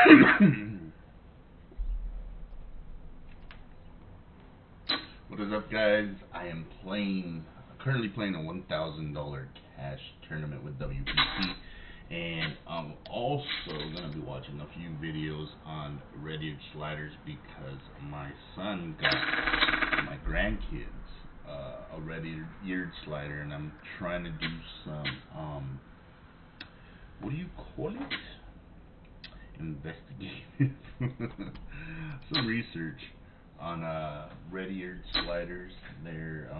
What is up, guys? I am currently playing a $1,000 cash tournament with WPC, and I'm also gonna be watching a few videos on red-eared sliders because my son got my grandkids a red-eared slider, and I'm trying to do some what do you call it? Investigative, some research on red-eared sliders. They're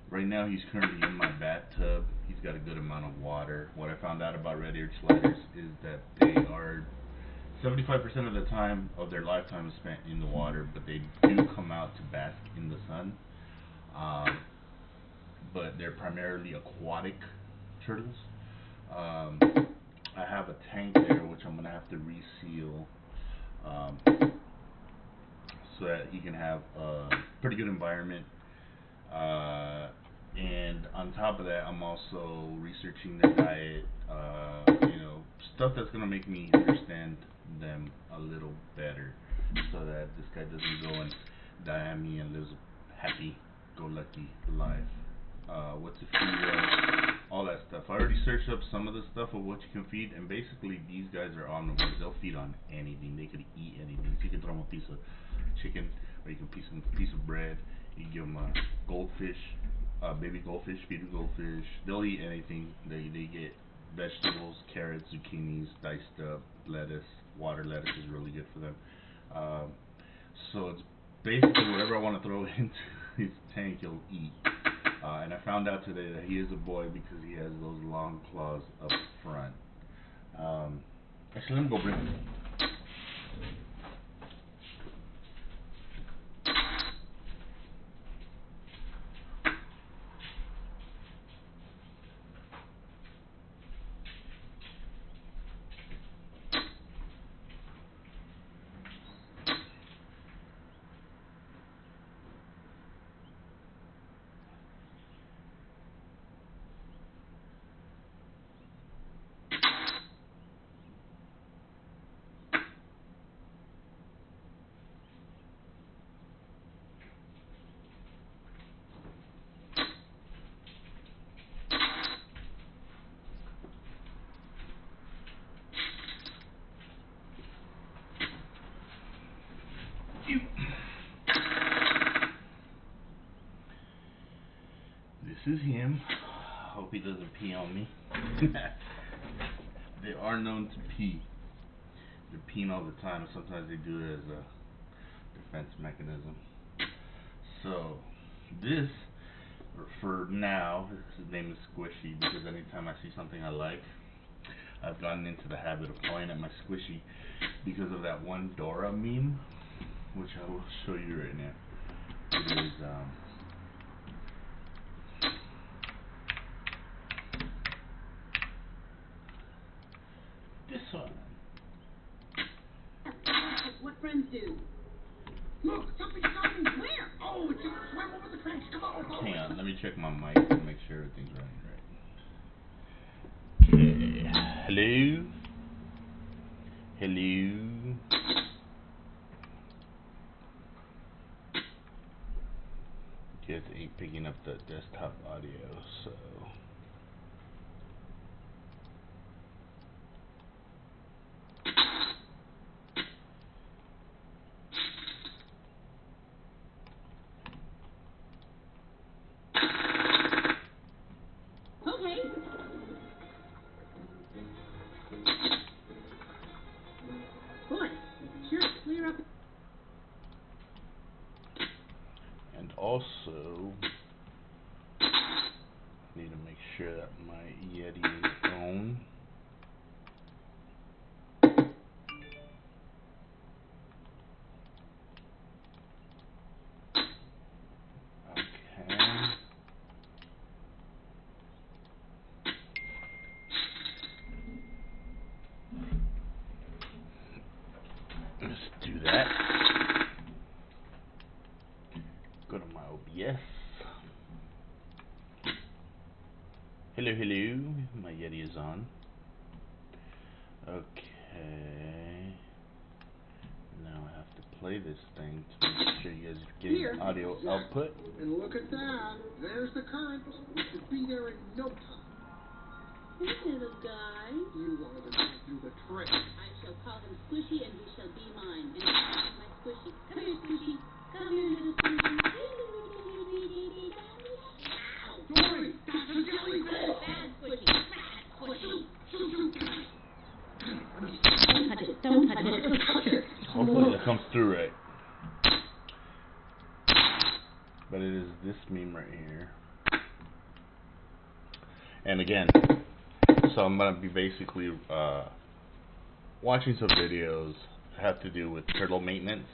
right now he's currently in my bathtub. He's got a good amount of water. What I found out about red-eared sliders is that they are 75% of the time of their lifetime is spent in the water, but they do come out to bask in the sun. But they're primarily aquatic turtles. I have a tank there which I'm gonna have to reseal so that he can have a pretty good environment. And on top of that, I'm also researching their diet. Stuff that's gonna make me understand them a little better, so that this guy doesn't go and die on me and lives a happy-go-lucky life. What to feed, all that stuff. I already searched up some of the stuff of what you can feed, and basically these guys are omnivores. They'll feed on anything. They could eat anything. So you can throw them a piece of chicken, or you can piece of bread. You give them a goldfish, baby goldfish, feed a goldfish. They'll eat anything. They get vegetables, carrots, zucchinis, diced up, lettuce. Water lettuce is really good for them. So it's basically whatever I want to throw into his tank, he'll eat. And I found out today that he is a boy because he has those long claws up front. Actually, let me go bring him. This is him. Hope he doesn't pee on me. They are known to pee. They're peeing all the time, and sometimes they do it as a defense mechanism. So, this, for now, his name is Squishy, because anytime I see something I like, I've gotten into the habit of calling it my Squishy because of that one Dora meme, which I will show you right now. It is, this one. What friends do. Look, something's coming. Where? Oh, it's just swim over the fence. Come on. Hang on, let me check my mic to make sure everything's running right. Okay. Hello? Hello? Kids ain't picking up the desktop audio, so... Okay. Boy, sure, clear up. And also, need to make sure that my Yeti is on. Okay. Let's do that. Go to my OBS. Hello, hello. My Yeti is on. Okay. this thing to make sure you guys are getting audio output. And look at that. There's the current. We should be there in no time. Hey, little guy. You wanted to go through the trick. I shall call him Squishy, and he shall be mine. And he'll be my Squishy. Come here, Squishy. Come here, little Squishy. Ow! Dory! That's a jellyfish! Bad Squishy. Bad Squishy. Shoot! Don't touch it. Don't touch it. Touch it! Hopefully that comes through right. But it is this meme right here. And again, so I'm gonna be basically watching some videos that have to do with turtle maintenance.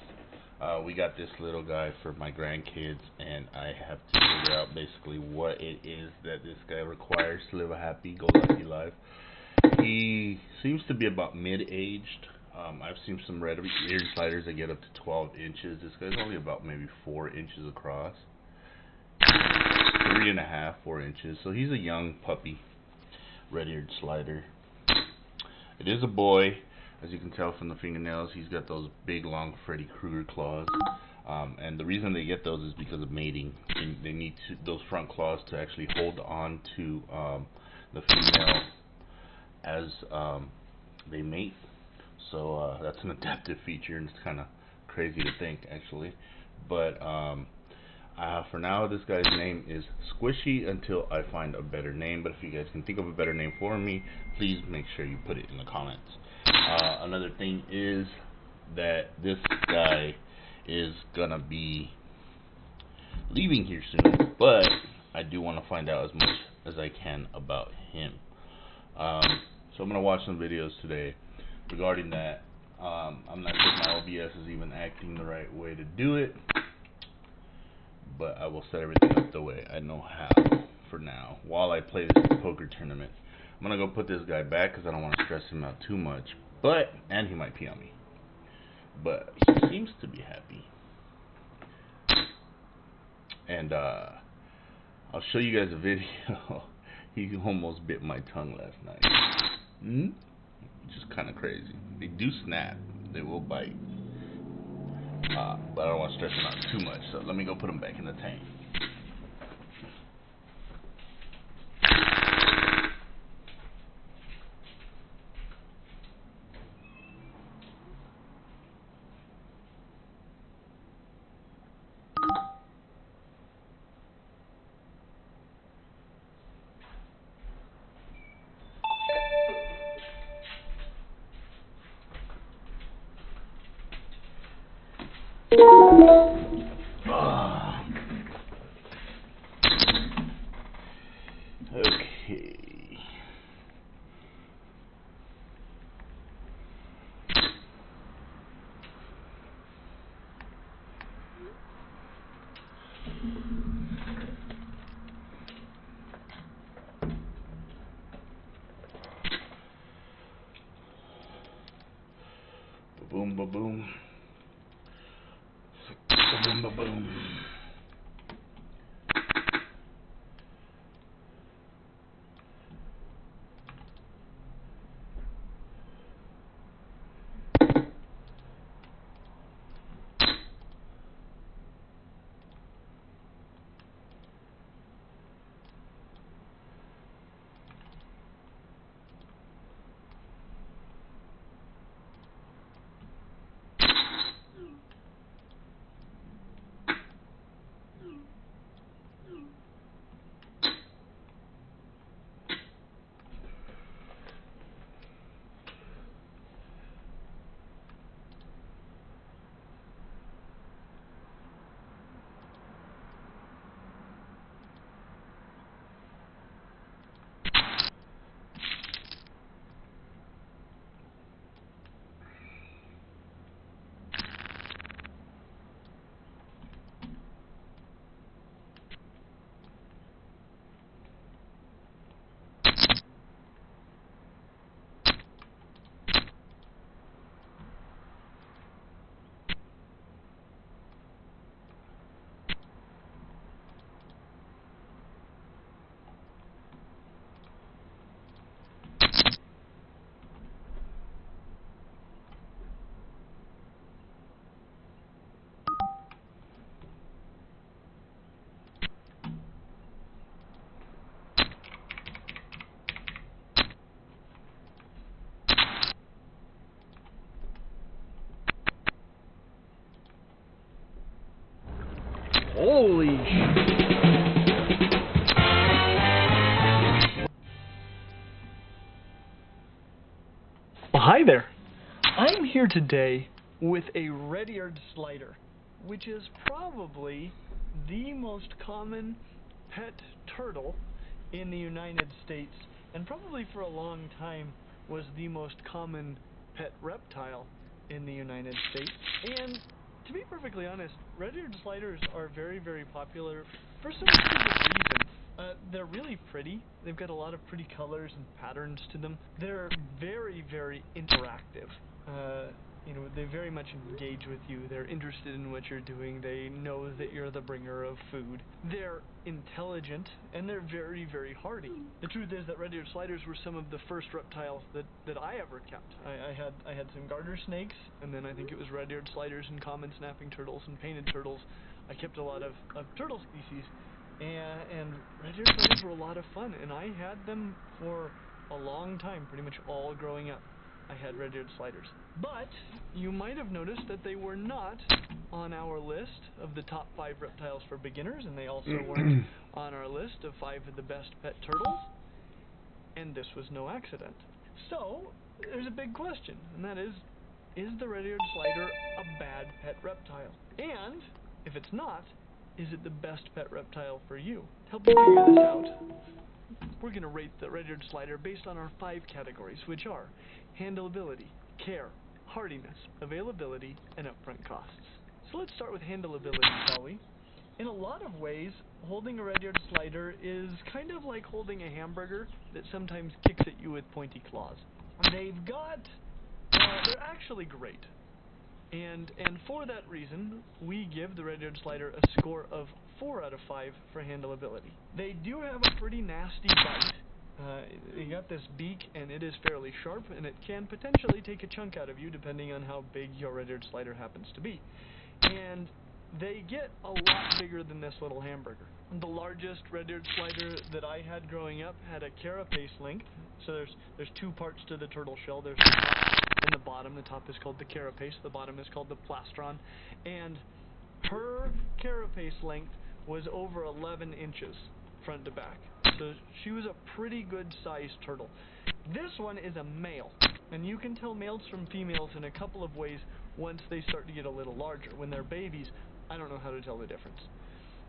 We got this little guy for my grandkids, and I have to figure out basically what it is that this guy requires to live a happy-go-lucky life. He seems to be about mid-aged. I've seen some red-eared sliders that get up to 12 inches. This guy's only about maybe 4 inches across. 3.5, 4 inches. So he's a young puppy, red-eared slider. It is a boy. As you can tell from the fingernails, he's got those big, long Freddy Krueger claws. And the reason they get those is because of mating. They need those front claws to actually hold on to the female as they mate. So that's an adaptive feature, and it's kind of crazy to think, actually. But for now, this guy's name is Squishy until I find a better name. But if you guys can think of a better name for me, please make sure you put it in the comments. Another thing is that this guy is gonna be leaving here soon, but I do want to find out as much as I can about him. So I'm gonna watch some videos today regarding that. I'm not sure if my OBS is even acting the right way to do it, but I will set everything up the way I know how for now while I play this poker tournament. I'm gonna go put this guy back because I don't want to stress him out too much. And he might pee on me. But he seems to be happy. And I'll show you guys a video. He almost bit my tongue last night. Just kind of crazy. They do snap. They will bite. But I don't want to stress him out too much. So let me go put him back in the tank. Okay. Ba-boom, ba-boom. Ba-boom, ba-boom. Holy sh... Hi there. I'm here today with a red-eared slider, which is probably the most common pet turtle in the United States, and probably for a long time was the most common pet reptile in the United States. And to be perfectly honest, red-eared sliders are very, very popular for some pretty good reasons. They're really pretty. They've got a lot of pretty colors and patterns to them. They're very, very interactive. You know, they very much engage with you. They're interested in what you're doing. They know that you're the bringer of food. They're intelligent, and they're very, very hardy. The truth is that red-eared sliders were some of the first reptiles that I ever kept. I had some garter snakes, and then I think it was red-eared sliders and common snapping turtles and painted turtles. I kept a lot of turtle species, and red-eared sliders were a lot of fun, and I had them for a long time, pretty much all growing up. I had red-eared sliders. But you might have noticed that they were not on our list of the top 5 reptiles for beginners, and they also weren't on our list of 5 of the best pet turtles, and this was no accident. So, there's a big question, and that is the red-eared slider a bad pet reptile? And, if it's not, is it the best pet reptile for you? To help you figure this out, we're going to rate the red-eared slider based on our 5 categories, which are handleability, care, hardiness, availability, and upfront costs. So let's start with handleability, shall we? In a lot of ways, holding a red-eared slider is kind of like holding a hamburger that sometimes kicks at you with pointy claws. They're actually great. And for that reason, we give the red-eared slider a score of 4 out of 5 for handleability. They do have a pretty nasty bite. You got this beak, and it is fairly sharp, and it can potentially take a chunk out of you depending on how big your red-eared slider happens to be. And they get a lot bigger than this little hamburger. The largest red-eared slider that I had growing up had a carapace length. So there's 2 parts to the turtle shell. There's the top and the bottom. The top is called the carapace. The bottom is called the plastron. And her carapace length was over 11 inches front to back. So she was a pretty good sized turtle. This one is a male, and you can tell males from females in a couple of ways once they start to get a little larger. When they're babies, I don't know how to tell the difference.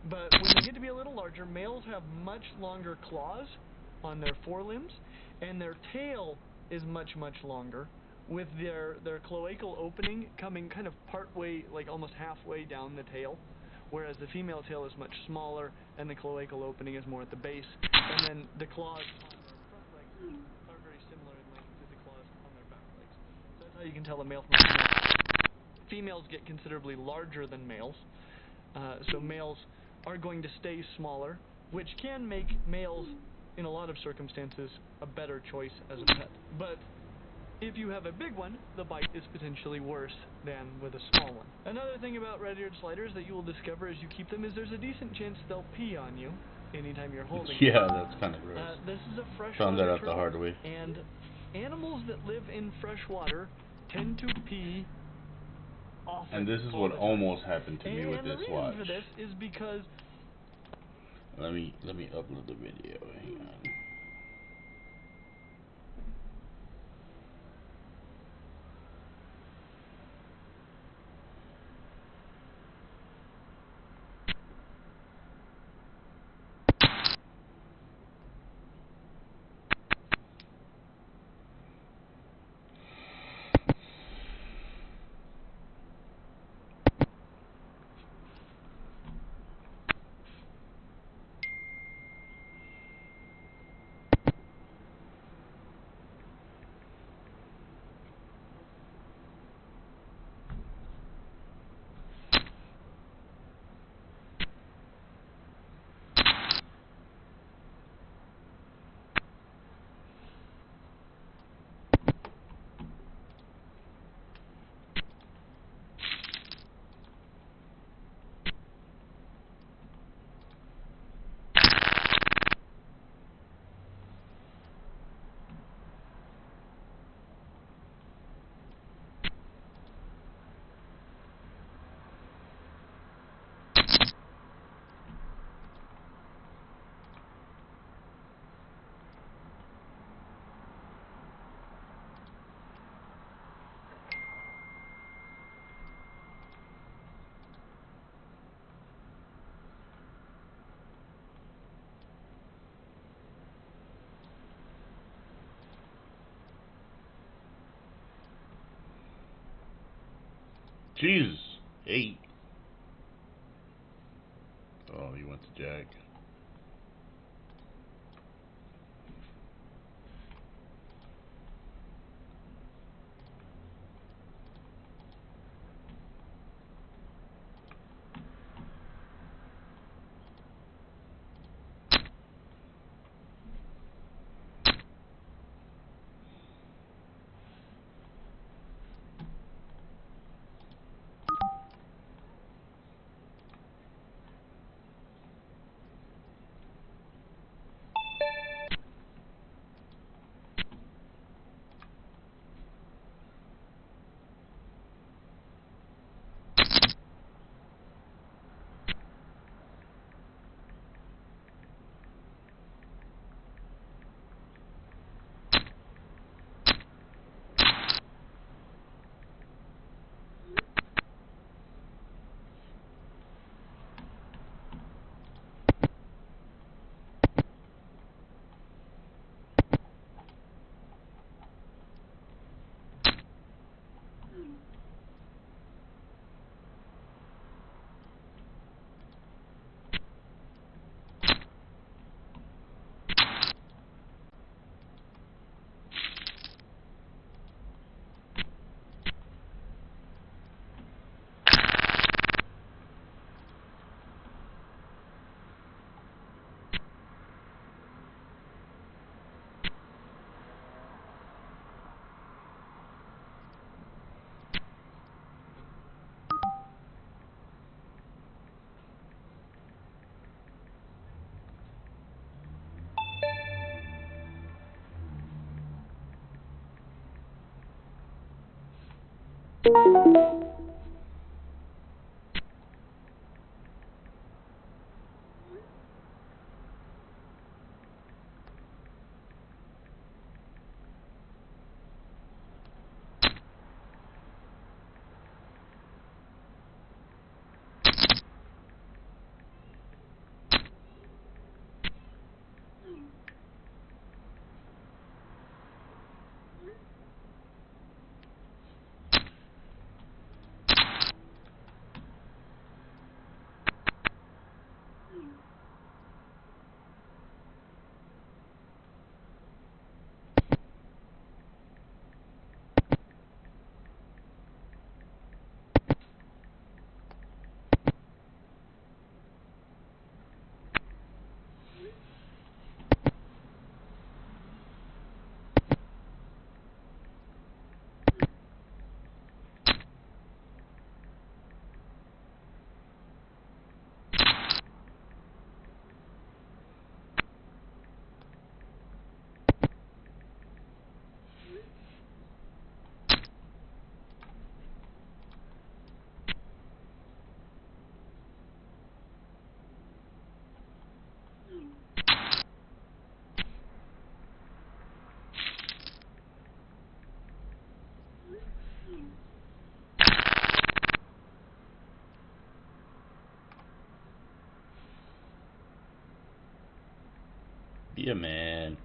But when they get to be a little larger, males have much longer claws on their forelimbs, and their tail is much, much longer, with their cloacal opening coming kind of partway, like almost halfway down the tail, whereas the female tail is much smaller, and the cloacal opening is more at the base, and then the claws on their front legs are very similar in length to the claws on their back legs. So that's how you can tell a male from a female. Females get considerably larger than males, so males are going to stay smaller, which can make males, in a lot of circumstances, a better choice as a pet. But if you have a big one, the bite is potentially worse than with a small one. Another thing about red-eared sliders that you will discover as you keep them is there's a decent chance they'll pee on you anytime you're holding them. Yeah, that's kind of gross. This is a freshwater Found that out turtle, the hard way. and animals that live in fresh water tend to pee often. And this is what almost happened to me with this watch. And the reason for this is because... Let me upload the video. Hang on. Jesus. 8. Oh, he went to Jack. Be a man.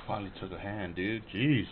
Finally took a hand, dude. Jeez.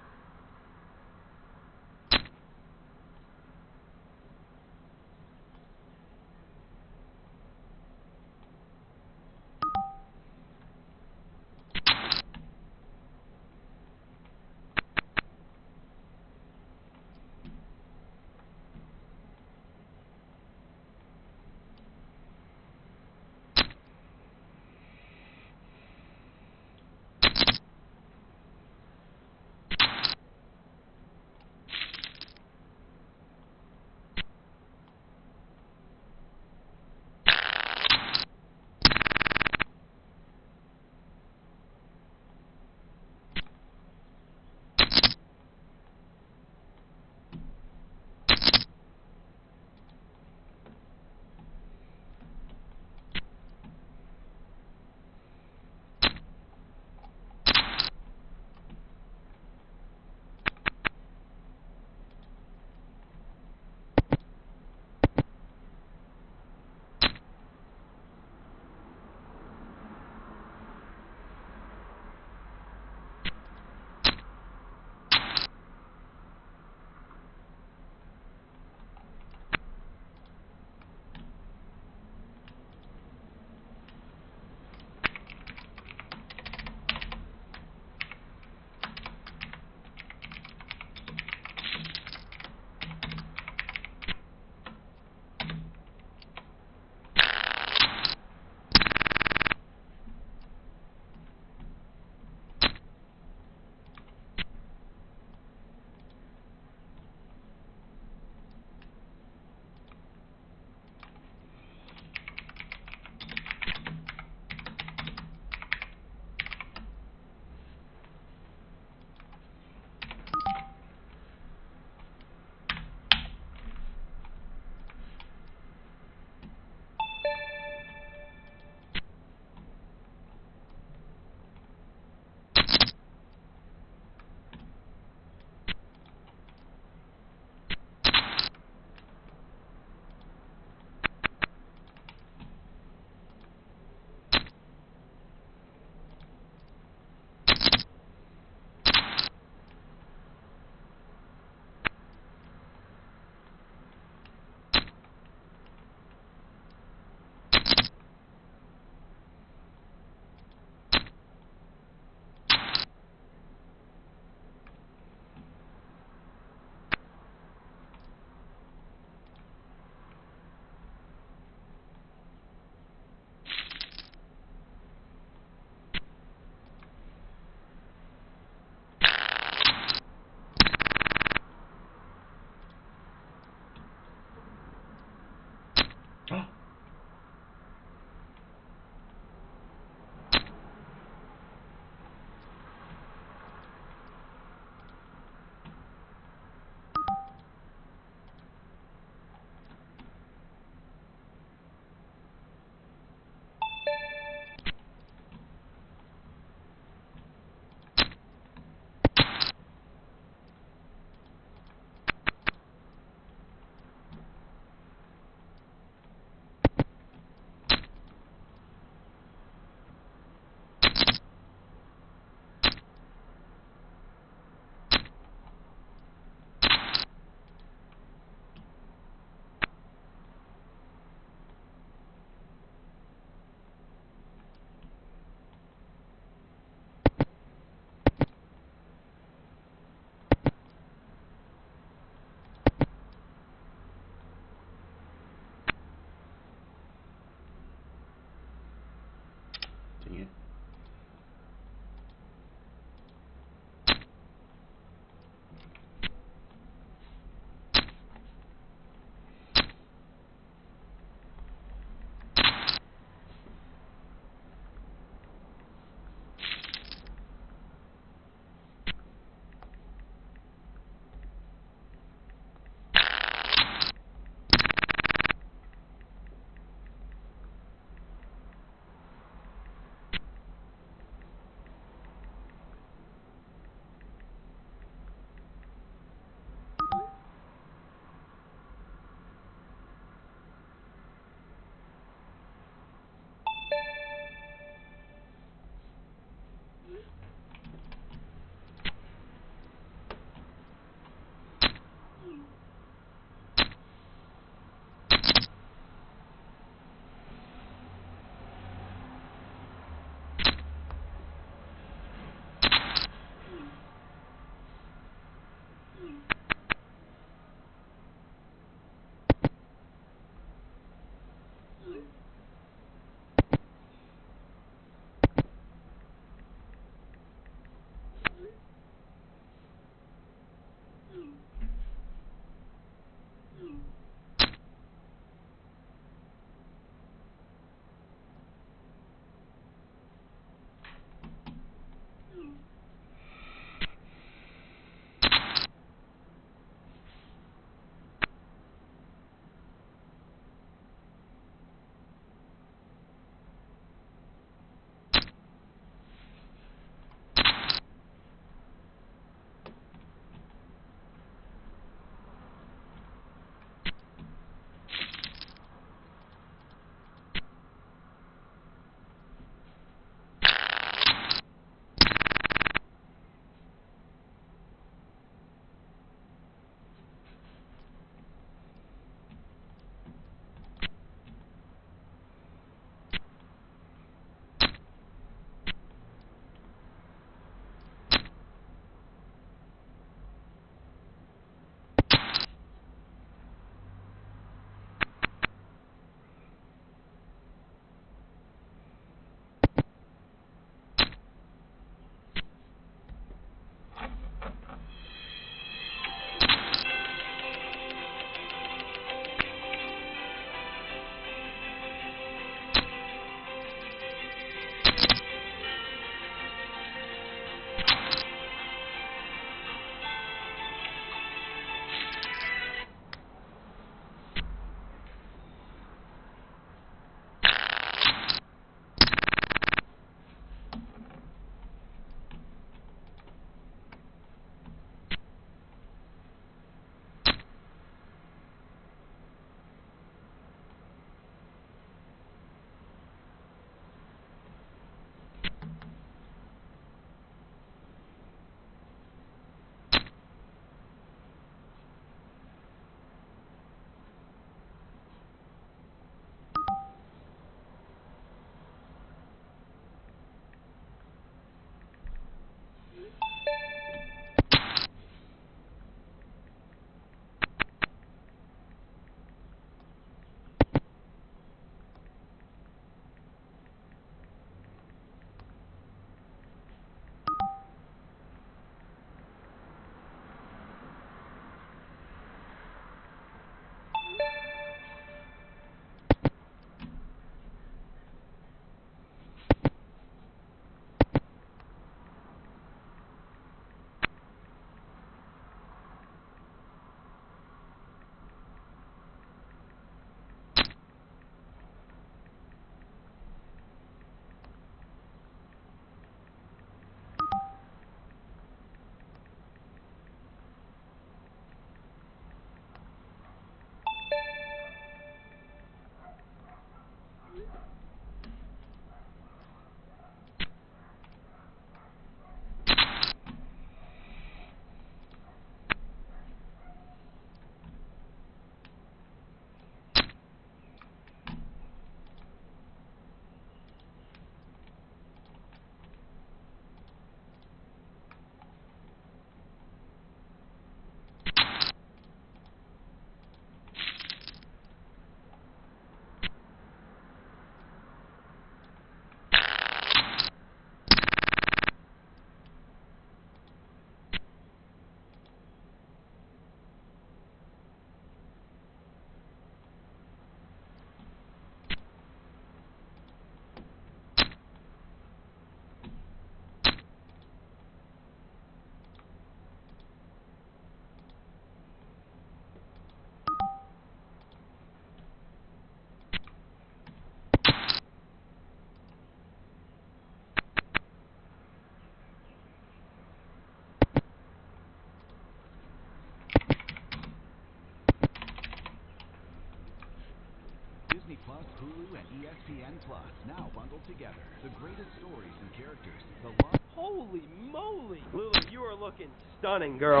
ESPN Plus, now bundled together. The greatest stories and characters. The love. Holy moly! Lulu, you are looking stunning, girl.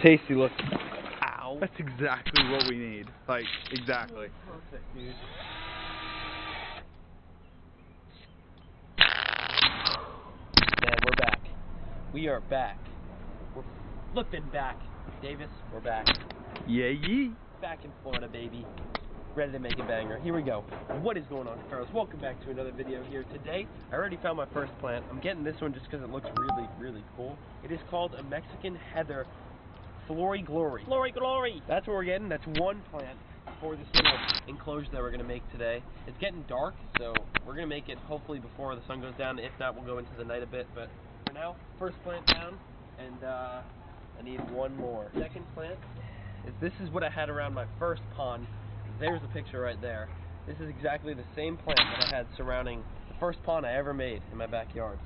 Tasty look. Ow. That's exactly what we need. Like, exactly. Perfect, dude. Man, we're back. We are back. We're flipping back. Davis, we're back. Yeah, yee. Back in Florida, baby. Ready to make a banger. Here we go. What is going on, Pharaohs? Welcome back to another video here. Today, I already found my first plant. I'm getting this one just because it looks really, really cool. It is called a Mexican Heather Flory Glory. Flory Glory! That's what we're getting. That's one plant for this little enclosure that we're going to make today. It's getting dark, so we're going to make it hopefully before the sun goes down. If not, we'll go into the night a bit. But for now, first plant down, and I need one more. Second plant is this is what I had around my first pond. There's a picture right there. This is exactly the same plant that I had surrounding the first pond I ever made in my backyard.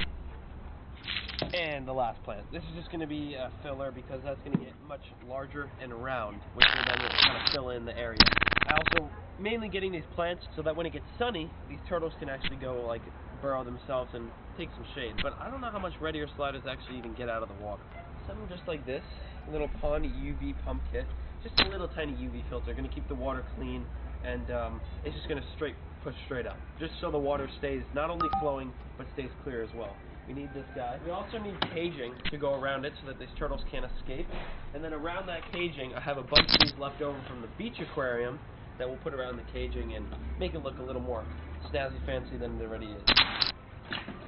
And the last plant. This is just going to be a filler because that's going to get much larger and round, which will then kind of fill in the area. I also mainly getting these plants so that when it gets sunny, these turtles can actually go like burrow themselves and take some shade. But I don't know how much red ear sliders actually even get out of the water. Something just like this, a little pond UV pump kit. Just a little tiny UV filter, going to keep the water clean, and it's just going to push straight up, just so the water stays not only flowing, but stays clear as well. We need this guy. We also need caging to go around it so that these turtles can't escape. And then around that caging, I have a bunch of these left over from the beach aquarium that we'll put around the caging and make it look a little more snazzy fancy than it already is.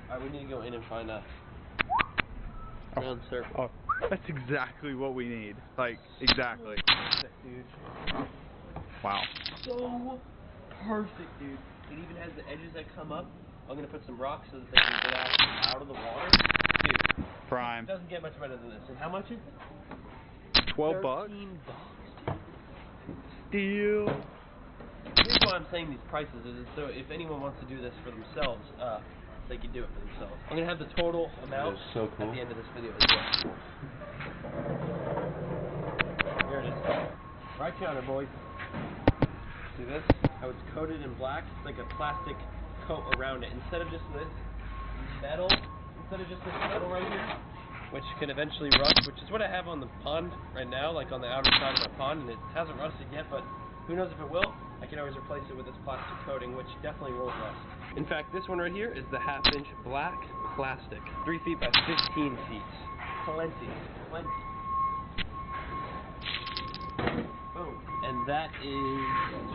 Alright, we need to go in and find a round circle. Oh, that's exactly what we need. Like, exactly. Perfect, dude. Wow. So perfect, dude. It even has the edges that come up. I'm gonna put some rocks so that they can get actually out of the water. Dude, Prime. it doesn't get much better than this. And how much is it? 12 bucks? 13 bucks. Steal. The reason why I'm saying these prices is so if anyone wants to do this for themselves, they can do it for themselves. I'm gonna have the total amount That's so cool. at the end of this video as well. Here it is. Right counter, boys. See this? How it's coated in black? It's like a plastic coat around it. Instead of just this metal right here, which can eventually rust, which is what I have on the pond right now, like on the outer side of my pond, and it hasn't rusted yet, but who knows if it will. I can always replace it with this plastic coating, which definitely won't rust. In fact, this one right here is the 1/2 inch black plastic. 3 feet by 15 feet. Plenty. Plenty. Boom. And that is,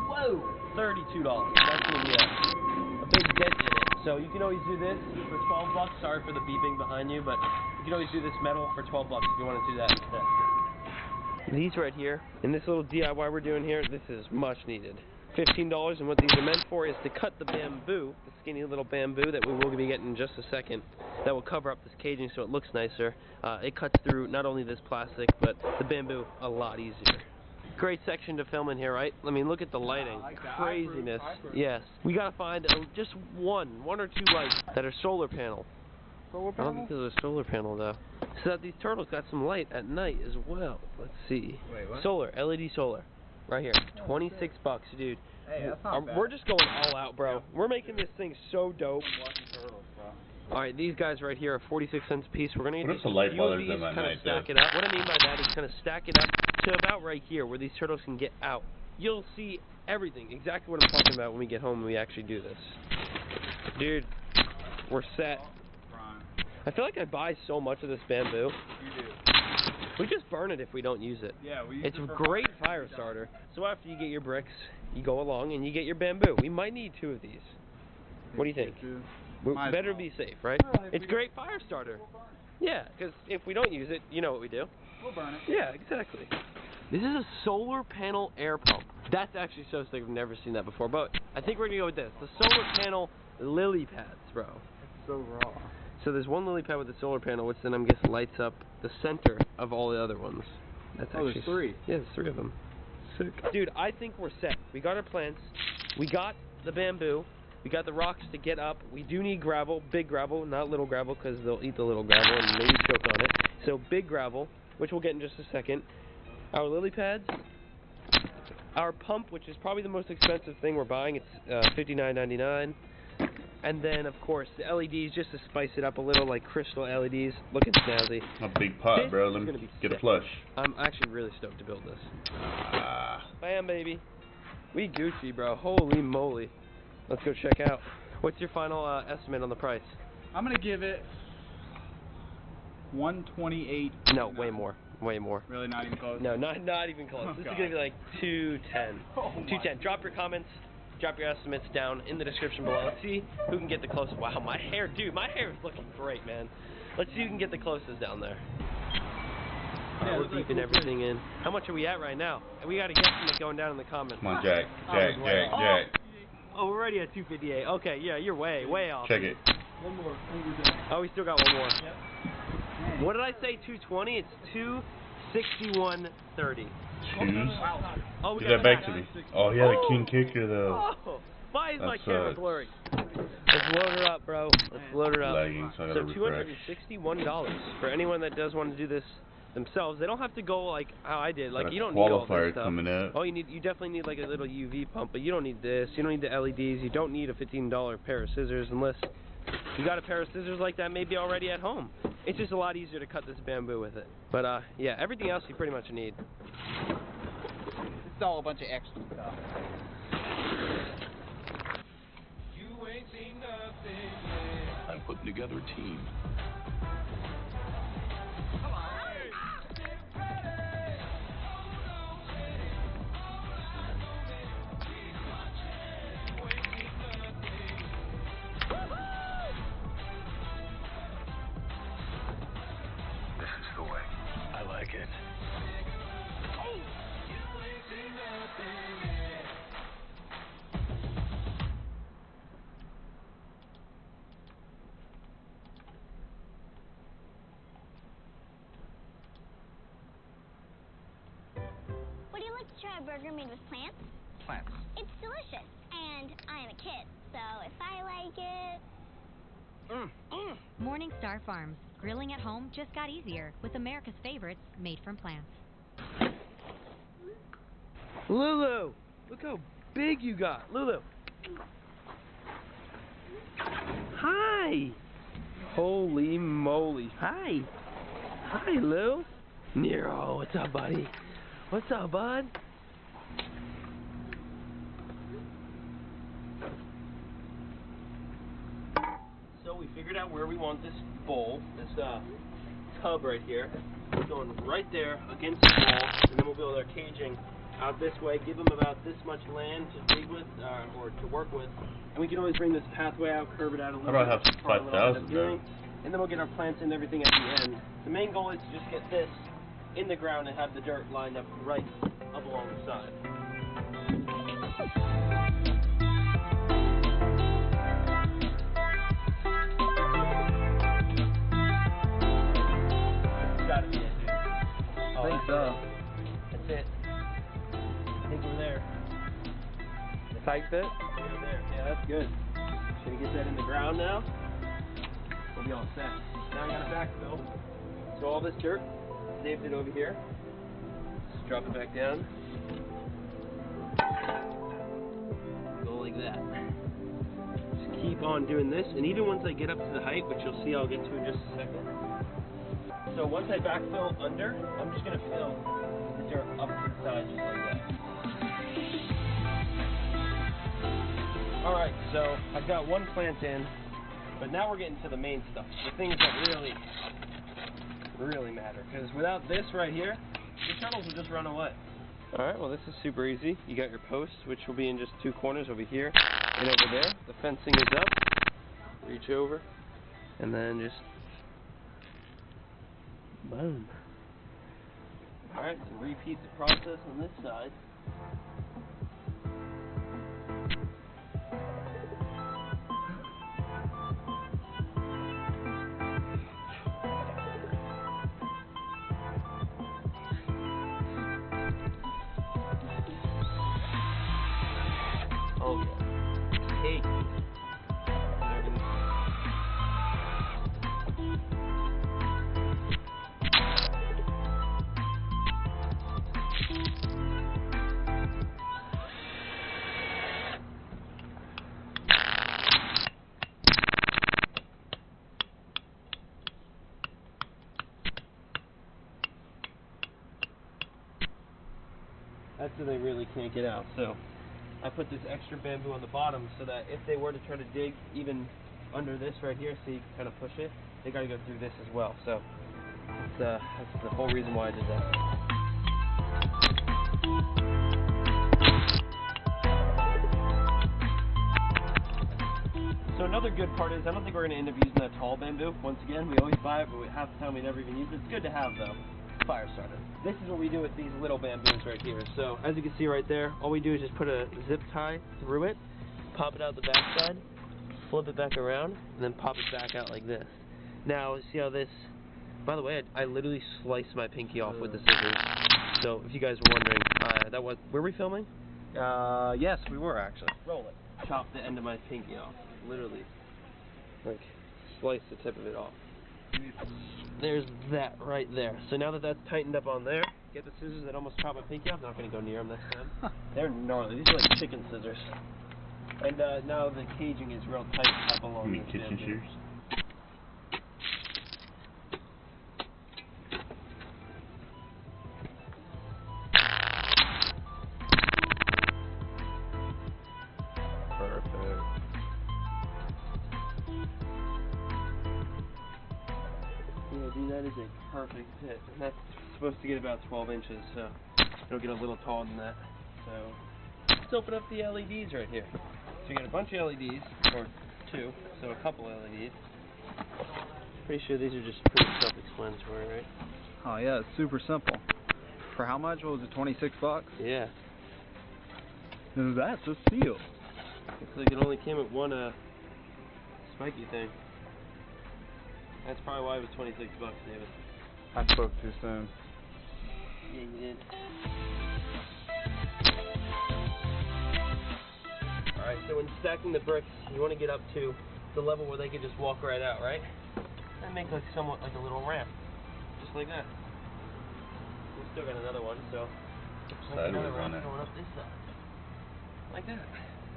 whoa, $32. That's going to be a big dent in it. So you can always do this for 12 bucks. Sorry for the beeping behind you, but you can always do this metal for 12 bucks if you want to do that instead. These right here, in this little DIY we're doing here, this is much needed. $15, and what these are meant for is to cut the bamboo, the skinny little bamboo that we will be getting in just a second, that will cover up this caging so it looks nicer. It cuts through not only this plastic, but the bamboo a lot easier. Great section to film in here, right? I mean, look at the lighting. like that. Craziness. I approve. Yes. We gotta find just one or two lights that are solar panel. Solar I don't think there's a solar panel though. So that these turtles got some light at night as well. Let's see. Wait, what? Solar, LED solar. Right here. 26 bucks, dude. Hey, that's not bad. We're just going all out, bro. We're making this thing so dope. Turtles, bro. Alright, these guys right here are 46 cents a piece. We're gonna get What if the light few of bothers these, them at kind of night, stack though? it up. What I mean by that is kind of stack it up to about right here where these turtles can get out. You'll see everything, exactly what I'm talking about when we get home and we actually do this. Dude, we're set. Prime. I feel like I buy so much of this bamboo. You do. We just burn it if we don't use it. Yeah, we use It's it a for great fire starter. So after you get your bricks, you go along and you get your bamboo. We might need 2 of these. What do you think? We Might as better well. be safe, right? Well, if It's we great fire starter. Yeah, because if we don't use it, you know what we do. We'll burn it. Yeah, exactly. This is a solar panel air pump. That's actually so sick. I've never seen that before. But I think we're going to go with this. The solar panel lily pads, bro. It's so raw. So there's one lily pad with the solar panel, which then I'm guessing lights up the center of all the other ones. That's Oh, there's actually 3. Yeah, there's 3 of them. Sick. Dude, I think we're set. We got our plants. We got the bamboo. We got the rocks to get up. We do need gravel, big gravel, not little gravel, because they'll eat the little gravel and maybe choke on it. So big gravel, which we'll get in just a second. Our lily pads. our pump, which is probably the most expensive thing we're buying. It's $59.99. And then, of course, the LEDs, just to spice it up a little, like crystal LEDs. Looking snazzy. A big pot, This bro. is Let gonna me be get a sick. flush. I'm actually really stoked to build this. Ah. Bam, baby. We Gucci, bro. Holy moly. Let's go check out. What's your final estimate on the price? I'm gonna give it 128. No, way more. Way more. Really, not even close. No, not even close. Oh, This God. is gonna be like 210. Oh, my 210. Drop your comments. Drop your estimates down in the description below. Let's see who can get the closest. Wow, my hair, dude, my hair is looking great, man. Let's see who can get the closest down there. Yeah, We're looks like deeping cool everything in. How much are we at right now? We got a guesstimate going down in the comments. Come on, Jack. Oh, Jack. Oh, we're already at 258. Okay, yeah, you're way off. Check it. One more. And we're done. Oh, we still got one more. Yep. What did I say? 220? It's 261.30. Choose. Oh, we Give got that back to me. Oh, he had a king kicker, though. Oh, why is my That camera sucks. blurry? Let's load her up, bro. Let's load her up. Lagging, so I gotta refresh. $261 for anyone that does want to do this themselves. They don't have to go like how I did. Like Got a you don't need all qualifier this stuff. coming up. Oh, you definitely need like a little UV pump, but you don't need this. You don't need the LEDs. You don't need a $15 pair of scissors unless you got a pair of scissors like that maybe already at home. It's just a lot easier to cut this bamboo with it. But yeah, everything else you pretty much need. It's all a bunch of extra stuff. I'm putting together a team. This is the way. I like it. Would you like to try a burger made with plants? Plants. It's delicious, and I am a kid, so if I like it... Morningstar Farms. Grilling at home just got easier with America's favorites made from plants. Lulu, look how big you got. Lulu. Hi. Holy moly. Hi. Hi, Lou. Nero, what's up, buddy? What's up, bud? So we figured out where we want this bowl, this tub right here. It's going right there against the wall, and then we'll build our caging out this way, give them about this much land to dig with, or to work with, and we can always bring this pathway out, curve it out a little How bit. about have That's part of what I'll end up 5,000 there? doing. And then we'll get our plants and everything at the end. The main goal is to just get this in the ground and have the dirt lined up right up along the side. Gotta be it, dude. Oh, I think so. That's it. I think we're there. Tight fit? We're there. Yeah, that's good. Just gonna get that in the ground now. We'll be all set. Now I gotta backfill. So all this dirt, saved it over here. Just drop it back down. Go like that. Just keep on doing this, and even once I get up to the height, which you'll see I'll get to in just a second. So once I backfill under, I'm just gonna fill the dirt up to the side just like that. Alright, so I've got one plant in, but now we're getting to the main stuff, the things that really matter. Because without this right here, the turtles will just run away. Alright, well this is super easy. You got your posts, which will be in just two corners over here and over there. The fencing is up. Reach over, and then just boom. Alright, so repeat the process on this side. Oh yeah. Cake. That's so they really can't get out. So I put this extra bamboo on the bottom so that if they were to try to dig even under this right here, so you can kind of push it, they got to go through this as well. So that's the whole reason why I did that. So another good part is I don't think we're going to end up using that tall bamboo. Once again, we always buy it, but half the time we never even use it. It's good to have though. Fire starter. This is what we do with these little bamboos right here. So as you can see right there, all we do is just put a zip tie through it, pop it out the backside, flip it back around, and then pop it back out like this. Now see how this, by the way, I literally sliced my pinky off with the scissors. So if you guys were wondering, were we filming? Yes, we were actually. Roll it. Chop the end of my pinky off. Literally. Like, slice the tip of it off. There's that right there. So now that that's tightened up on there, get the scissors that almost chop my pinky off. I'm not going to go near them this time. They're gnarly. These are like chicken scissors. And now the caging is real tight up along the kitchen shears? Yeah, dude, that is a perfect fit. And that's supposed to get about 12 inches, so it'll get a little taller than that. So let's open up the LEDs right here. So you got a bunch of LEDs, or two, so a couple LEDs. Pretty sure these are just pretty self-explanatory, right? Oh yeah, it's super simple. For how much? What was it, 26 bucks? Yeah. That's a steal. Looks like it only came with one spiky thing. That's probably why it was 26 bucks, David. I spoke too soon. Yeah, you did. Alright, so when stacking the bricks, you want to get up to the level where they can just walk right out, right? And make like somewhat like a little ramp. Just like that. We still got another one, so like another ramp going up this side. Like that.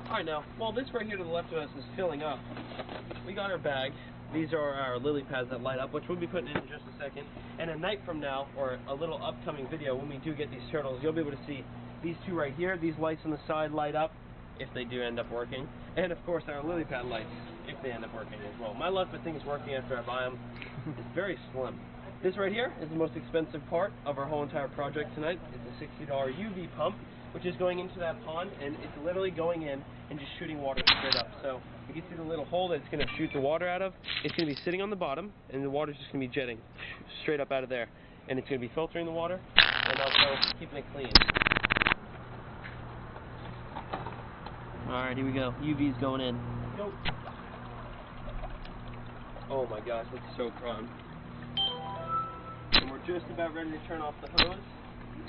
Alright, now, while this right here to the left of us is filling up, we got our bag. These are our lily pads that light up, which we'll be putting in just a second. And a night from now, or a little upcoming video, when we do get these turtles, you'll be able to see these two right here. These lights on the side light up, if they do end up working. And of course, our lily pad lights, if they end up working as well. My luck with things working after I buy them is very slim. This right here is the most expensive part of our whole entire project tonight. It's a $60 UV pump, which is going into that pond, and it's literally going in and just shooting water straight up. So you can see the little hole that it's going to shoot the water out of. It's going to be sitting on the bottom, and the water's just going to be jetting straight up out of there. And it's going to be filtering the water, and also keeping it clean. Alright, here we go. UV's going in. Go. Oh my gosh, that's so prime. And we're just about ready to turn off the hose.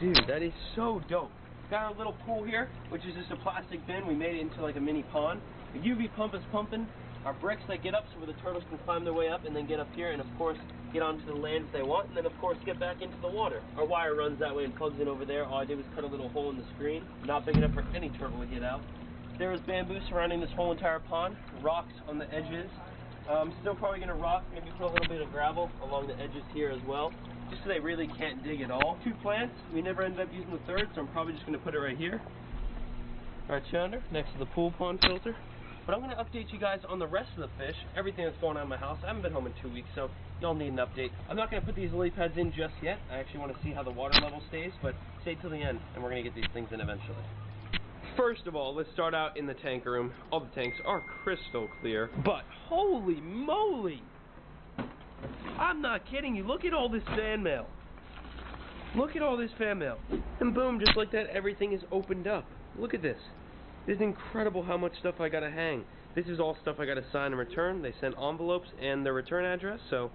Dude, that is so dope. Got our little pool here, which is just a plastic bin. We made it into like a mini pond. The UV pump is pumping our bricks that get up so where the turtles can climb their way up and then get up here and of course get onto the land if they want, and then of course get back into the water. Our wire runs that way and plugs in over there. All I did was cut a little hole in the screen, not big enough for any turtle to get out. There is bamboo surrounding this whole entire pond, rocks on the edges. Still probably going to rock, maybe put a little bit of gravel along the edges here as well, just so they really can't dig at all. 2 plants, we never ended up using the third, so I'm probably just going to put it right here. Right yonder, next to the pool pond filter. But I'm going to update you guys on the rest of the fish, everything that's going on in my house. I haven't been home in 2 weeks, so y'all need an update. I'm not going to put these lily pads in just yet. I actually want to see how the water level stays, but stay till the end, and we're going to get these things in eventually. First of all, let's start out in the tank room. All the tanks are crystal clear, but holy moly! I'm not kidding you. Look at all this fan mail. Look at all this fan mail. And boom, just like that, everything is opened up. Look at this. It's incredible how much stuff I gotta hang. This is all stuff I gotta sign and return. They sent envelopes and their return address, so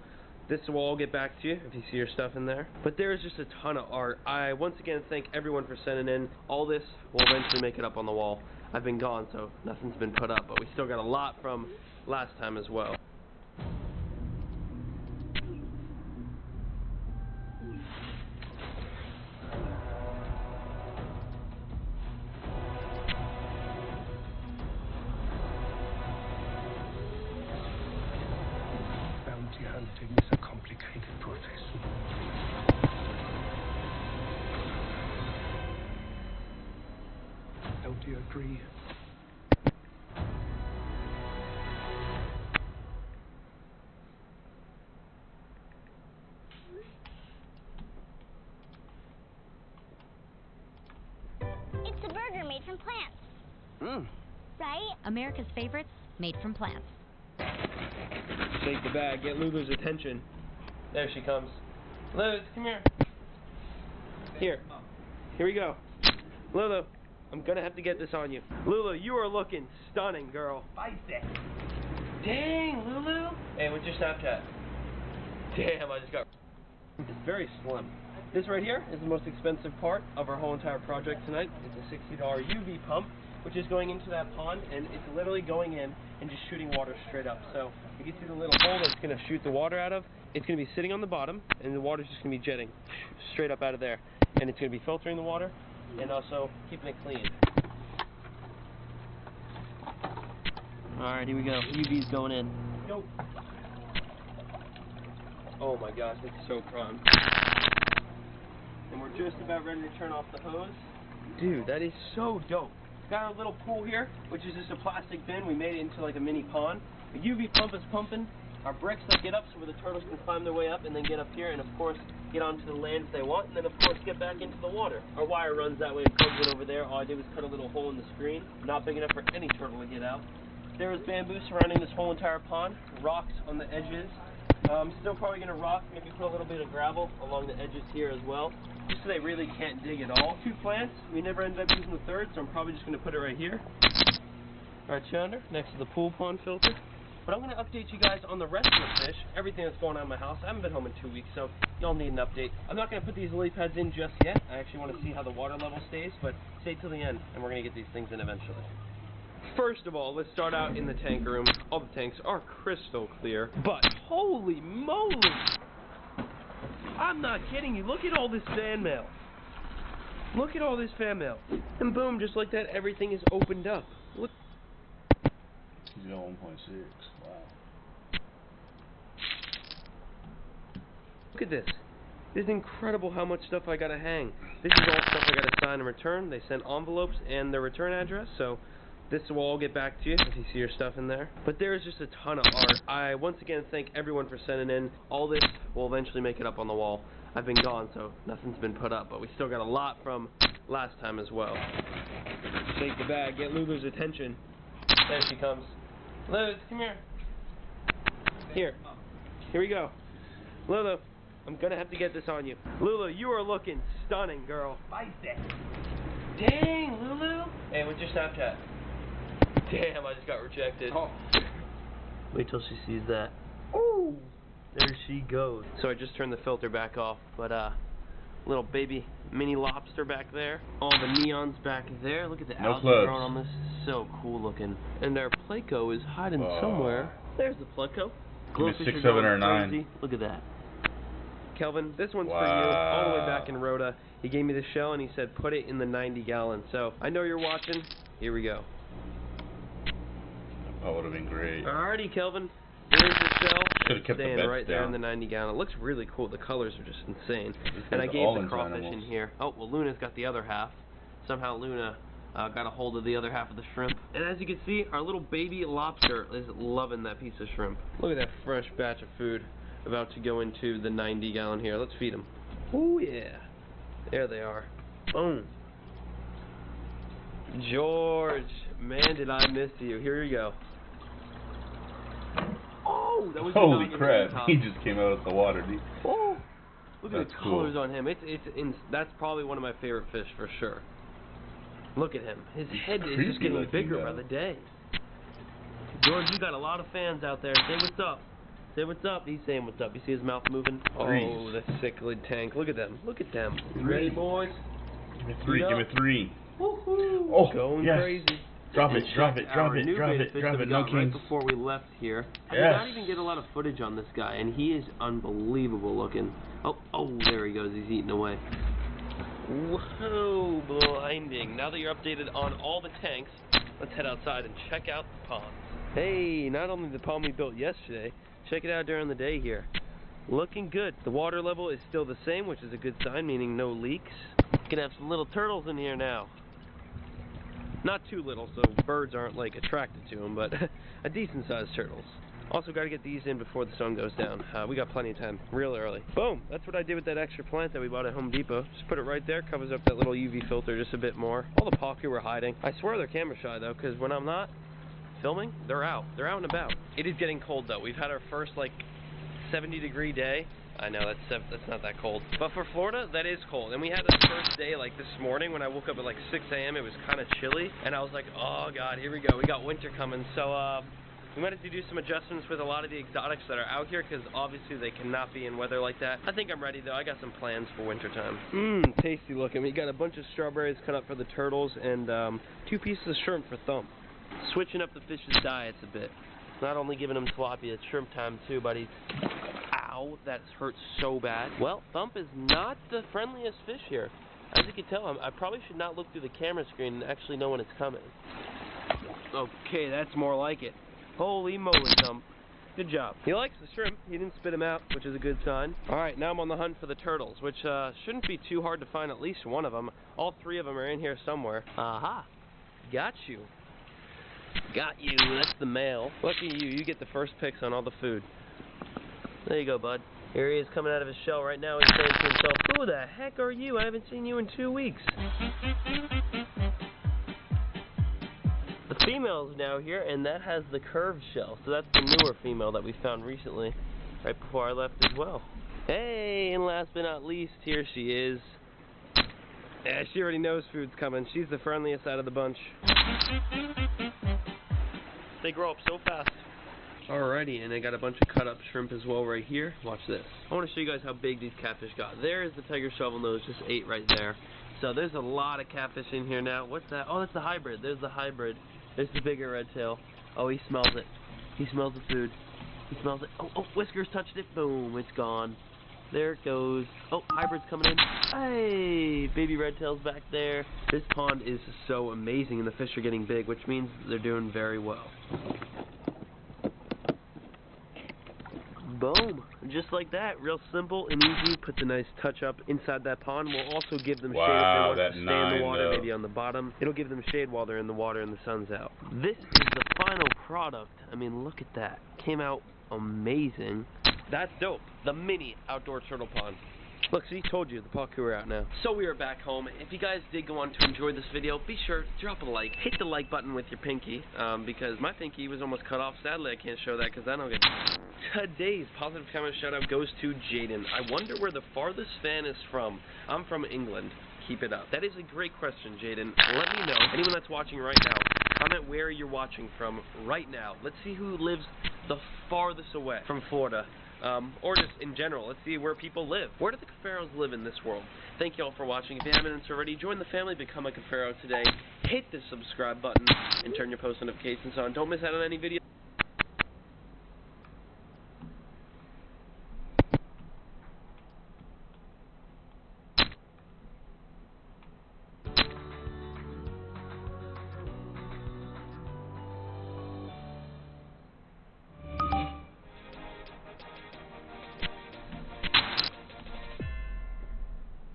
this will all get back to you if you see your stuff in there. But there is just a ton of art. I once again thank everyone for sending in. All this will eventually make it up on the wall. I've been gone, so nothing's been put up, but we still got a lot from last time as well. Bounty hunting is a complicated profession. How do you agree? It's a burger made from plants. Right? America's favorites made from plants. Shake the bag, get Lulu's attention. There she comes. Lulu, come here. Here we go. Lulu, I'm gonna have to get this on you. Lulu, you are looking stunning, girl. Dang, Lulu. Hey, what's your Snapchat? Damn, I just got... It's very slim. This right here is the most expensive part of our whole entire project tonight. It's a $60 UV pump, which is going into that pond, and it's literally going in and just shooting water straight up. So you can see the little hole that it's going to shoot the water out of. It's going to be sitting on the bottom, and the water's just going to be jetting straight up out of there. And it's going to be filtering the water and also keeping it clean. Alright, here we go. UV's going in. Go. Oh my gosh, it's so prime. And we're just about ready to turn off the hose. Dude, that is so dope. Got a little pool here, which is just a plastic bin. We made it into like a mini pond. The UV pump is pumping. Our bricks that get up so where the turtles can climb their way up and then get up here and of course get onto the land if they want and then of course get back into the water. Our wire runs that way and plugs in over there. All I did was cut a little hole in the screen. Not big enough for any turtle to get out. There was bamboo surrounding this whole entire pond. Rocks on the edges. Still probably going to rock, maybe put a little bit of gravel along the edges here as well, just so they really can't dig at all. 2 plants, we never ended up using the third, so I'm probably just going to put it right here. Right yonder, next to the pool pond filter. But I'm going to update you guys on the rest of the fish, everything that's going on in my house. I haven't been home in 2 weeks, so y'all need an update. I'm not going to put these lily pads in just yet. I actually want to see how the water level stays, but stay till the end, and we're going to get these things in eventually. First of all, let's start out in the tank room. All the tanks are crystal clear, but holy moly! I'm not kidding you. Look at all this fan mail. Look at all this fan mail. And boom, just like that, everything is opened up. Look. You got 1.6. Wow. Look at this. This is incredible how much stuff I gotta hang. This is all stuff I gotta sign and return. They sent envelopes and their return address, so this will all get back to you if you see your stuff in there. But there is just a ton of art. I once again thank everyone for sending in. All this will eventually make it up on the wall. I've been gone, so nothing's been put up, but we still got a lot from last time as well. Shake the bag, get Lulu's attention. There she comes. Lulu, come here. Here we go. Lulu, I'm gonna have to get this on you. Lulu, you are looking stunning, girl. Dang, Lulu. Hey, what's your Snapchat? Damn, I just got rejected. Oh. Wait till she sees that. Ooh, there she goes. So I just turned the filter back off, but little baby mini lobster back there. All the neons back there. Look at the algae growing on this. So cool looking. And their pleco is hiding somewhere. There's the pleco. Give me 6, 7, or 9. Crazy. Look at that. Kelvin, this one's for you, all the way back in Rhoda. He gave me the shell and he said put it in the 90 gallon. So I know you're watching. Here we go. That would have been great. Alrighty, Kelvin. Here's the shell. Should have kept the bets right there down. in the 90 gallon. It looks really cool. The colors are just insane. And I gave the crawfish in here. Oh, well, Luna's got the other half. Somehow Luna got a hold of the other half of the shrimp. And as you can see, our little baby lobster is loving that piece of shrimp. Look at that fresh batch of food about to go into the 90 gallon here. Let's feed them. Oh yeah. There they are. Boom. George, man, did I miss you. Here you go. Oh, that was holy crap! He just came out of the water. Oh, look at That's the colors on him. That's probably one of my favorite fish for sure. Look at him. His head is just getting bigger by the day. George, you got a lot of fans out there. Say what's up. Say what's up. He's saying what's up. You see his mouth moving? Oh, the cichlid tank. Look at them. Look at them. You ready, boys? Give me 3. Give me 3. Woohoo! Oh, going yes. crazy. Drop it, drop it, drop it, drop it, drop it. No Right kings. before we left here. I did not even get a lot of footage on this guy, and he is unbelievable looking. Oh, there he goes. He's eating away. Whoa, blinding. Now that you're updated on all the tanks, let's head outside and check out the pond. Hey, not only the pond we built yesterday, check it out during the day here. Looking good. The water level is still the same, which is a good sign, meaning no leaks. Gonna have some little turtles in here now. Not too little, so birds aren't like attracted to them, but a decent sized turtles. Also got to get these in before the sun goes down. We got plenty of time, real early. Boom! That's what I did with that extra plant that we bought at Home Depot. Just put it right there, covers up that little UV filter just a bit more. All the pacu were hiding. I swear they're camera shy though, because when I'm not filming, they're out. They're out and about. It is getting cold though. We've had our first like 70-degree day. I know that's not that cold, but for Florida that is cold. And we had the first day like this morning when I woke up at like 6 a.m. It was kind of chilly, and I was like, oh god, here we go. We got winter coming. So we might have to do some adjustments with a lot of the exotics that are out here, because obviously they cannot be in weather like that. I think I'm ready though. I got some plans for winter time. Tasty looking. We got a bunch of strawberries cut up for the turtles and 2 pieces of shrimp for Thump. Switching up the fish's diets a bit. Not only giving them tilapia, it's shrimp time too, buddy. Ow, that hurts so bad. Well, Thump is not the friendliest fish here. As you can tell, I probably should not look through the camera screen and actually know when it's coming. Okay, that's more like it. Holy moly, Thump. Good job. He likes the shrimp. He didn't spit him out, which is a good sign. Alright, now I'm on the hunt for the turtles, which shouldn't be too hard to find at least one of them. All 3 of them are in here somewhere. Aha. Got you. Got you. That's the male. Lucky you. You get the first picks on all the food. There you go, bud. Here he is coming out of his shell right now. He's saying to himself, who the heck are you? I haven't seen you in 2 weeks. The female is now here, and that has the curved shell. So that's the newer female that we found recently, right before I left as well. Hey, and last but not least, here she is. Yeah, she already knows food's coming. She's the friendliest out of the bunch. They grow up so fast. Alrighty, and I got a bunch of cut up shrimp as well right here. Watch this. I want to show you guys how big these catfish got. There is the tiger shovel nose, just ate right there. So there's a lot of catfish in here now. What's that? Oh, that's the hybrid. There's the hybrid. There's the bigger red tail. Oh, he smells it. He smells the food. He smells it. Oh, Whiskers touched it. Boom, it's gone. There it goes. Oh, hybrid's coming in. Hey, baby red tail's back there. This pond is so amazing, and the fish are getting big, which means they're doing very well. Boom. Just like that. Real simple and easy. Put the nice touch up inside that pond. We'll also give them shade if they want to stay in the water, maybe on the bottom. It'll give them shade while they're in the water and the sun's out. This is the final product. I mean, look at that. Came out amazing. That's dope. The mini outdoor turtle pond. Look, see, told you, the pacu are out now. So we are back home. If you guys did go on to enjoy this video, be sure to drop a like. Hit the like button with your pinky, because my pinky was almost cut off. Sadly, I can't show that because I don't get... Today's positive comment shout-out goes to Jaden. I wonder where the farthest fan is from. I'm from England. Keep it up. That is a great question, Jaden. Let me know. Anyone that's watching right now, comment where you're watching from right now. Let's see who lives the farthest away from Florida. Or just in general. Let's see where people live. Where do the Cafaros live in this world? Thank you all for watching. If you haven't already, join the family, become a Cafaro today. Hit the subscribe button and turn your post notifications on. Don't miss out on any videos.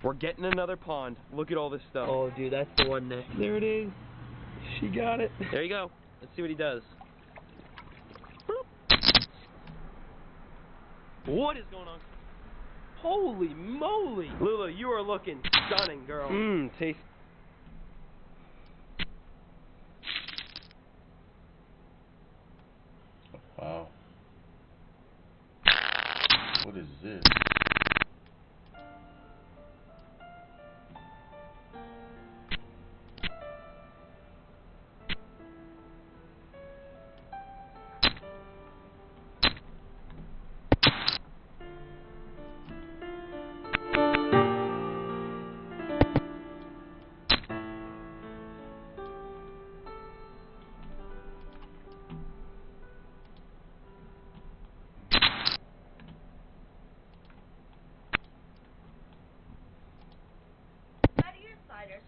We're getting another pond. Look at all this stuff. Oh, dude, that's the one next. There it is. She got it. There you go. Let's see what he does. Boop. What is going on? Holy moly. Lula, you are looking stunning, girl. Taste. Wow. What is this?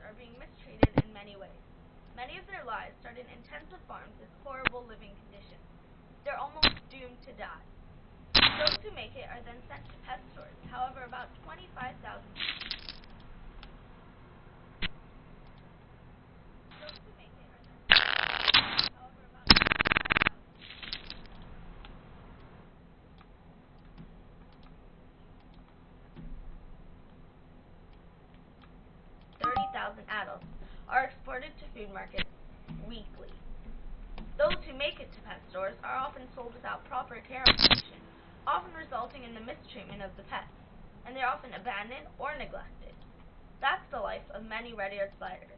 Are being mistreated in many ways. Many of their lives start in intensive farms with horrible living conditions. They're almost doomed to die. Those who make it are then sent to pet stores. However, about 25,000 those who make it and adults are exported to food markets weekly. Those who make it to pet stores are often sold without proper care and protection, often resulting in the mistreatment of the pets, and they're often abandoned or neglected. That's the life of many red-eared sliders.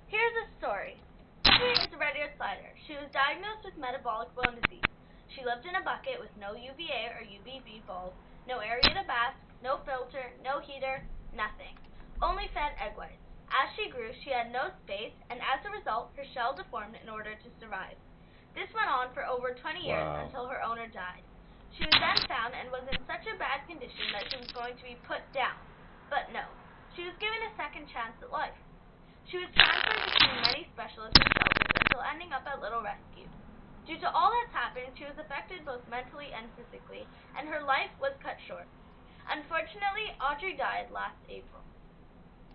Here's a story. Sophie is a red-eared slider. She was diagnosed with metabolic bone disease. She lived in a bucket with no UVA or UVB bulb, no area to bask, no filter, no heater, nothing. Only fed egg whites. As she grew, she had no space, and as a result, her shell deformed in order to survive. This went on for over 20 years until her owner died. She was then found and was in such a bad condition that she was going to be put down. But no, she was given a second chance at life. She was transferred between many specialists and shelters until ending up at Little Rescue. Due to all that's happened, she was affected both mentally and physically, and her life was cut short. Unfortunately, Audrey died last April.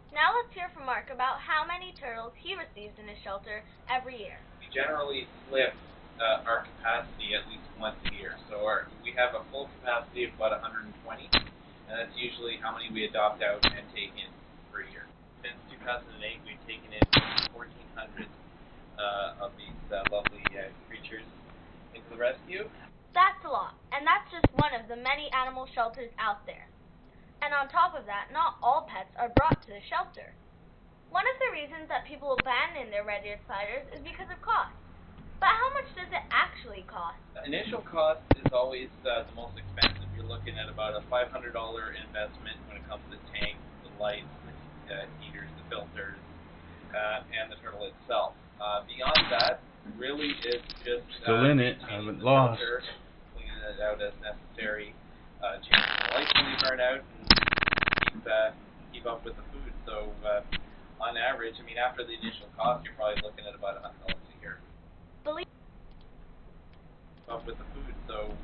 Now let's hear from Mark about how many turtles he receives in his shelter every year. We generally flip our capacity at least once a year. So we have a full capacity of about 120, and that's usually how many we adopt out and take in per year. Since 2008, we've taken in 1,400 of these lovely creatures into the rescue. That's a lot, and that's just one of the many animal shelters out there. And on top of that, not all pets are brought to the shelter. One of the reasons that people abandon their red-eared sliders is because of cost. But how much does it actually cost? The initial cost is always the most expensive. You're looking at about a $500 investment when it comes to the tank, the lights, the heaters, the filters, and the turtle itself. Beyond that, really is just still in it, haven't lost. Filter, cleaning it out as necessary, changing the lights when they burn out, and keep up with the food. So on average, I mean, after the initial cost, you're probably looking at about $100 a year. Up with the food. So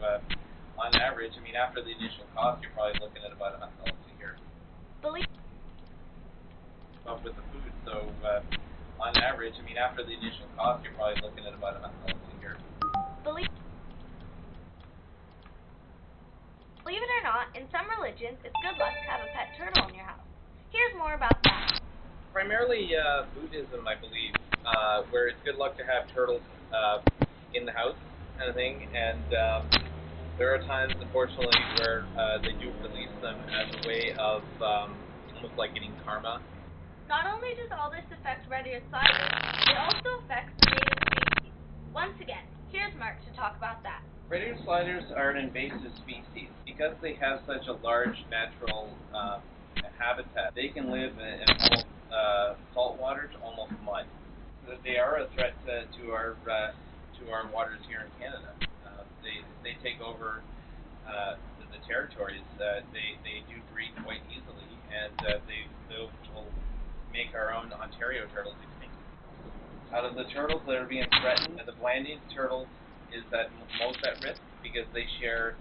on average, I mean, after the initial cost, you're probably looking at about $100 a year. Up with the food. So on average, I mean, after the initial cost, you're probably looking at about $100 a year. Believe it or not, in some religions, it's good luck to have a pet turtle in your house. Here's more about that. Primarily Buddhism, I believe, where it's good luck to have turtles in the house, kind of thing. And there are times, unfortunately, where they do release them as a way of almost like getting karma. Not only does all this affect red-eared sliders, it also affects the native species. Once again, here's Mark to talk about that. Red-eared sliders are an invasive species. Because they have such a large natural habitat, they can live in almost salt water to almost mud. They are a threat to our waters here in Canada. They take over the territories. They do breed quite easily, and they'll make our own Ontario turtles extinct. Out of the turtles that are being threatened, the Blanding turtle is most at risk because they share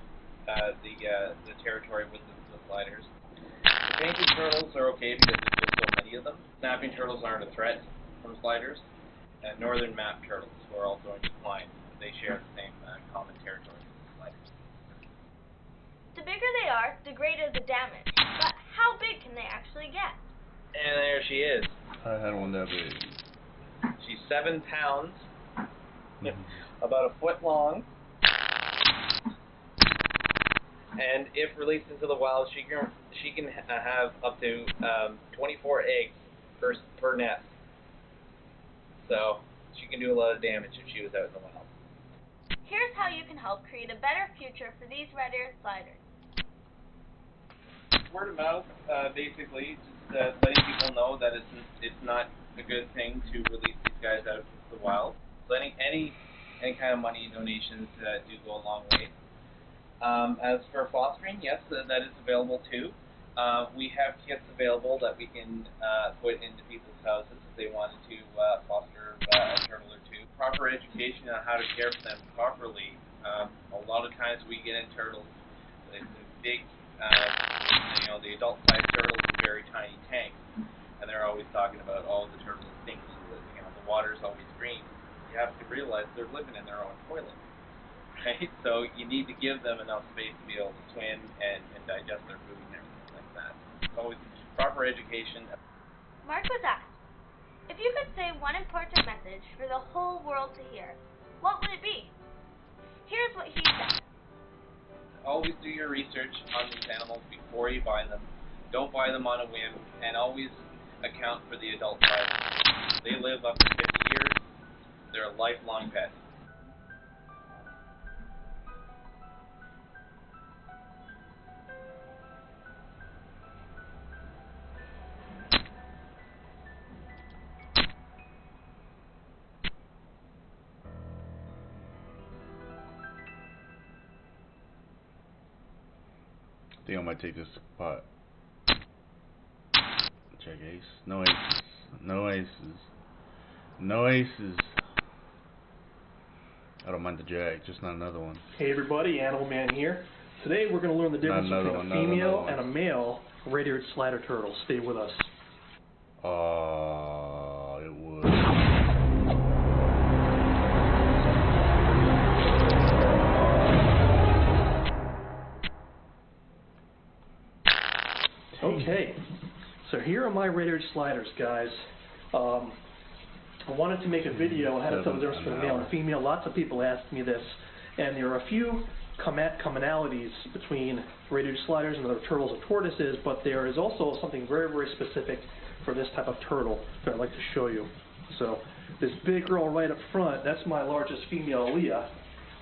the territory with the sliders. The painted turtles are okay because there's just so many of them. Snapping turtles aren't a threat from sliders. And northern map turtles, who are also in decline, they share the same common territory as the sliders. The bigger they are, the greater the damage. But how big can they actually get? And there she is. I had one that big. She's 7 pounds, about a foot long, and if released into the wild, she can have up to 24 eggs per nest. So she can do a lot of damage if she was out in the wild. Here's how you can help create a better future for these red-eared sliders. Word of mouth, basically, just letting people know that it's not a good thing to release these guys out into the wild. So any kind of money donations do go a long way. As for fostering, yes, that is available too. We have kits available that we can put into people's houses if they wanted to foster a turtle or two. Proper education on how to care for them properly. A lot of times we get in turtles, the big, the adult-sized turtles in very tiny tanks, and they're always talking about, oh, the turtle is stinky, the water's always green. You have to realize they're living in their own toilet. Right? So you need to give them enough space to be able to swim and digest their food and everything like that. It's always proper education. Mark was asked, if you could say one important message for the whole world to hear, what would it be? Here's what he said. Always do your research on these animals before you buy them. Don't buy them on a whim, and always account for the adult price. They live up to 50 years. They're a lifelong pet. I think I might take this spot. Check ace. No aces. No aces. No aces. I don't mind the jack, just not another one. Hey everybody, Animal Man here. Today we're going to learn the difference between a female and a male red-eared slider turtle. Stay with us. It would. Okay, so here are my red-eared sliders, guys. I wanted to make a video and had to tell the difference between male and female. Lots of people asked me this, and there are a few commonalities between red-eared sliders and other turtles and tortoises, but there is also something very, very specific for this type of turtle that I'd like to show you. So this big girl right up front, that's my largest female, Leah.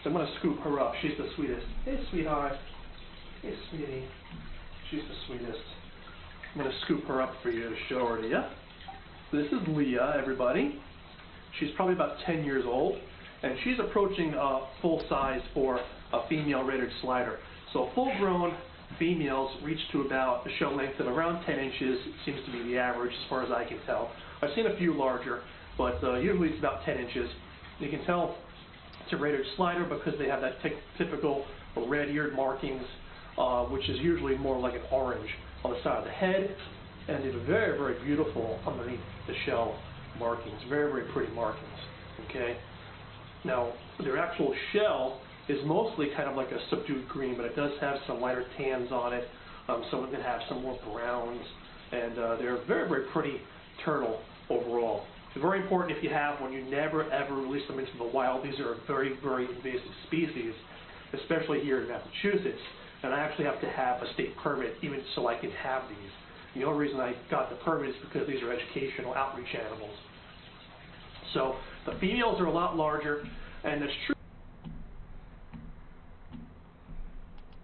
So I'm going to scoop her up. She's the sweetest. Hey, sweetheart. Hey, sweetie. She's the sweetest. I'm going to scoop her up for you to show her to you. This is Leah, everybody. She's probably about 10 years old, and she's approaching full size for a female red-eared slider. So full-grown females reach to about a shell length of around 10 inches. Seems to be the average as far as I can tell. I've seen a few larger, but usually it's about 10 inches. You can tell it's a red-eared slider because they have that typical red-eared markings, which is usually more like an orange on the side of the head, and they're very, very beautiful underneath the shell markings. Very, very pretty markings. Okay. Now, their actual shell is mostly kind of like a subdued green, but it does have some lighter tans on it. Some of them have some more browns, and they're a very, very pretty turtle overall. It's very important if you have one, you never ever release them into the wild. These are a very, very invasive species, especially here in Massachusetts. And I actually have to have a state permit even so I can have these. The only reason I got the permit is because these are educational outreach animals. So the females are a lot larger, and it's true.